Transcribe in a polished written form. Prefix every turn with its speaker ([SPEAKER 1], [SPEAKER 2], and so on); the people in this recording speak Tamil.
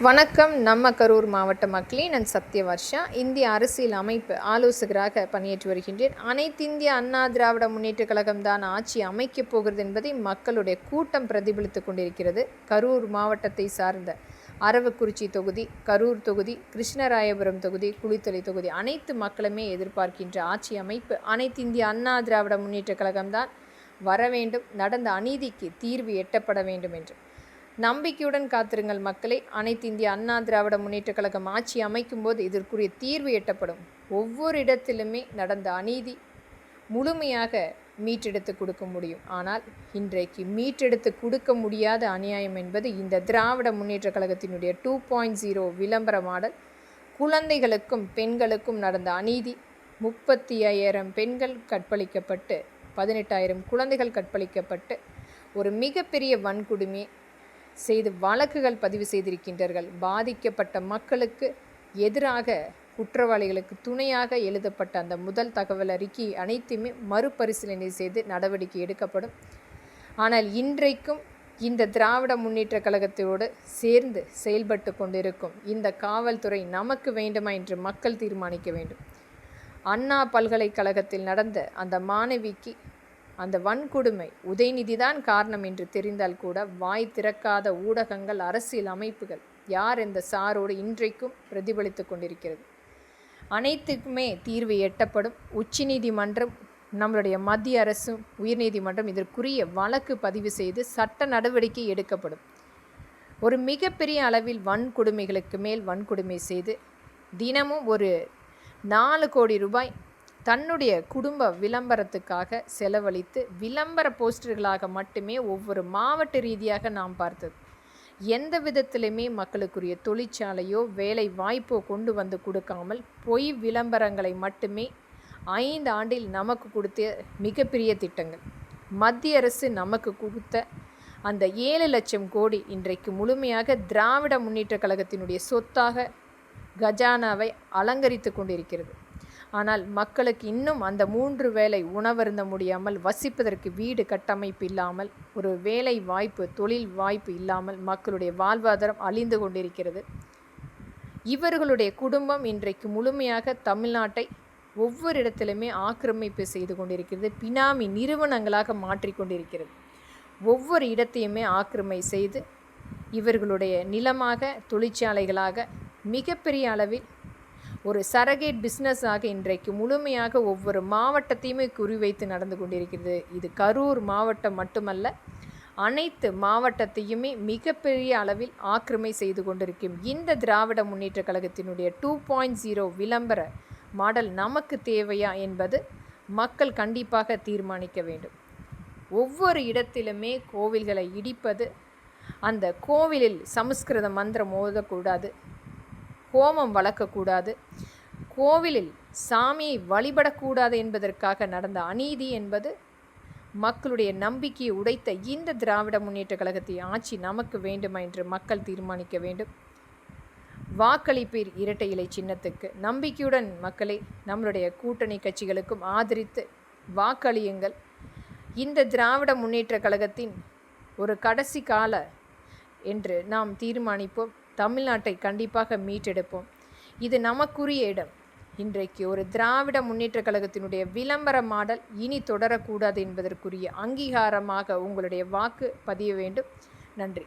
[SPEAKER 1] வணக்கம். நம்ம கரூர் மாவட்ட மக்களே, நான் சத்யவர்ஷா. இந்திய அரசியல் அமைப்பு ஆலோசகராக பணியாற்றி வருகின்றேன். அனைத்திந்திய அண்ணா திராவிட முன்னேற்றக் கழகம் தான் ஆட்சி அமைக்கப் போகிறது என்பதை மக்களுடைய கூட்டம் பிரதிபலித்துக் கொண்டிருக்கிறது. கரூர் மாவட்டத்தை சார்ந்த அரவக்குறிச்சி தொகுதி, கரூர் தொகுதி, கிருஷ்ணராயபுரம் தொகுதி, குளித்தலை தொகுதி அனைத்து மக்களுமே எதிர்பார்க்கின்ற ஆட்சி அமைப்பு அனைத்திந்திய அண்ணா திராவிட முன்னேற்றக் கழகம்தான் வர வேண்டும். நடந்த அநீதிக்கு தீர்வு எட்டப்பட வேண்டும் என்று நம்பிக்கையுடன் காத்திருங்கள் மக்களே. அனைத்து இந்திய அண்ணா திராவிட முன்னேற்றக் கழகம் ஆட்சி அமைக்கும் போது இதற்குரிய தீர்வு எட்டப்படும். ஒவ்வொரு இடத்திலுமே நடந்த அநீதி முழுமையாக மீட்டெடுத்து கொடுக்க முடியும். ஆனால் இன்றைக்கு மீட்டெடுத்து கொடுக்க முடியாத அநியாயம் என்பது இந்த திராவிட முன்னேற்றக் கழகத்தினுடைய 2.0 விளம்பர மாடல். குழந்தைகளுக்கும் பெண்களுக்கும் நடந்த அநீதி. 35,000 பெண்கள் கற்பழிக்கப்பட்டு 18,000 குழந்தைகள் கற்பழிக்கப்பட்டு ஒரு மிகப்பெரிய வன்கொடுமை செய்து வழக்குகள் பதிவு செய்திருக்கின்றார்கள். பாதிக்கப்பட்ட மக்களுக்கு எதிராக குற்றவாளிகளுக்கு துணையாக எழுதப்பட்ட அந்த முதல் தகவல் அறிக்கை அனைத்துமே மறுபரிசீலனை செய்து நடவடிக்கை எடுக்கப்படும். ஆனால் இன்றைக்கும் இந்த திராவிட முன்னேற்றக் கழகத்தோடு சேர்ந்து செயல்பட்டு கொண்டிருக்கும் இந்த காவல்துறை நமக்கு வேண்டுமா என்று மக்கள் தீர்மானிக்க வேண்டும். அண்ணா பல்கலைக்கழகத்தில் நடந்த அந்த மாணவிக்கு அந்த வன்கொடுமை உதயநிதிதான் காரணம் என்று தெரிந்தால் கூட வாய் திறக்காத ஊடகங்கள், அரசியல் அமைப்புகள் யார் இந்த சாரோடு இன்றைக்கும் பிரதிபலித்து கொண்டிருக்கிறது. அனைத்துக்குமே தீர்வு எட்டப்படும். உச்சநீதிமன்றம், நம்மளுடைய மத்திய அரசும், உயர்நீதிமன்றம் இதற்குரிய வழக்கு பதிவு செய்து சட்ட நடவடிக்கை எடுக்கப்படும். ஒரு மிகப்பெரிய அளவில் வன்கொடுமைகளுக்கு மேல் வன்கொடுமை செய்து தினமும் ஒரு 4 கோடி ரூபாய் தன்னுடைய குடும்ப விளம்பரத்துக்காக செலவழித்து விளம்பர போஸ்டர்களாக மட்டுமே ஒவ்வொரு மாவட்ட ரீதியாக நாம் பார்த்தது. எந்த விதத்திலுமே மக்களுக்குரிய தொழிற்சாலையோ வேலை வாய்ப்போ கொண்டு வந்து கொடுக்காமல் பொய் விளம்பரங்களை மட்டுமே 5 ஆண்டில் நமக்கு கொடுத்த மிகப்பெரிய திட்டங்கள். மத்திய அரசு நமக்கு கொடுத்த அந்த 7 லட்சம் கோடி இன்றைக்கு முழுமையாக திராவிட முன்னேற்றக் கழகத்தினுடைய சொத்தாக கஜானாவை அலங்கரித்து கொண்டிருக்கிறது. ஆனால் மக்களுக்கு இன்னும் அந்த 3 வேளை உணவருந்த முடியாமல், வசிப்பதற்கு வீடு கட்டமைப்பு இல்லாமல், ஒரு வேலை வாய்ப்பு, தொழில் வாய்ப்பு இல்லாமல் மக்களுடைய வாழ்வாதாரம் அழிந்து கொண்டிருக்கிறது. இவர்களுடைய குடும்பம் இன்றைக்கு முழுமையாக தமிழ்நாட்டை ஒவ்வொரு இடத்திலுமே ஆக்கிரமிப்பு செய்து கொண்டிருக்கிறது. பினாமி நிறுவனங்களாக மாற்றிக்கொண்டிருக்கிறது. ஒவ்வொரு இடத்தையுமே ஆக்கிரமி செய்து இவர்களுடைய நிலமாக, தொழிற்சாலைகளாக மிகப்பெரிய அளவில் ஒரு சரகேட் பிஸ்னஸாக இன்றைக்கு முழுமையாக ஒவ்வொரு மாவட்டத்தையுமே குறிவைத்து நடந்து கொண்டிருக்கிறது. இது கரூர் மாவட்டம் மட்டுமல்ல, அனைத்து மாவட்டத்தையுமே மிகப்பெரிய அளவில் ஆக்கிரமி செய்து கொண்டிருக்கும் இந்த திராவிட முன்னேற்றக் கழகத்தினுடைய 2.0 விளம்பர மாடல் நமக்கு தேவையா என்பது மக்கள் கண்டிப்பாக தீர்மானிக்க வேண்டும். ஒவ்வொரு இடத்திலுமே கோவில்களை இடிப்பது, அந்த கோவிலில் சமஸ்கிருத மந்திரம் ஓதக்கூடாது, ஹோமம் வளர்க்கக்கூடாது, கோவிலில் சாமியை வழிபடக்கூடாது என்பதற்காக நடந்த அநீதி என்பது மக்களுடைய நம்பிக்கையை உடைத்த இந்த திராவிட முன்னேற்றக் கழகத்தின் ஆட்சி நமக்கு வேண்டுமா என்று மக்கள் தீர்மானிக்க வேண்டும். வாக்களிப்பீர் இரட்டை இலை சின்னத்துக்கு. நம்பிக்கையுடன் மக்களை, நம்மளுடைய கூட்டணி கட்சிகளுக்கும் ஆதரித்து வாக்களியுங்கள். இந்த திராவிட முன்னேற்றக் கழகத்தின் ஒரு கடைசி கால என்று நாம் தீர்மானிப்போம். தமிழ்நாட்டை கண்டிப்பாக மீட்டெடுப்போம். இது நமக்குரிய இடம். இன்றைக்கு ஒரு திராவிட முன்னேற்றக் கழகத்தினுடைய விளம்பர மாடல் இனி தொடரக்கூடாது என்பதற்குரிய அங்கீகாரமாக உங்களுடைய வாக்கு பதிய வேண்டும். நன்றி.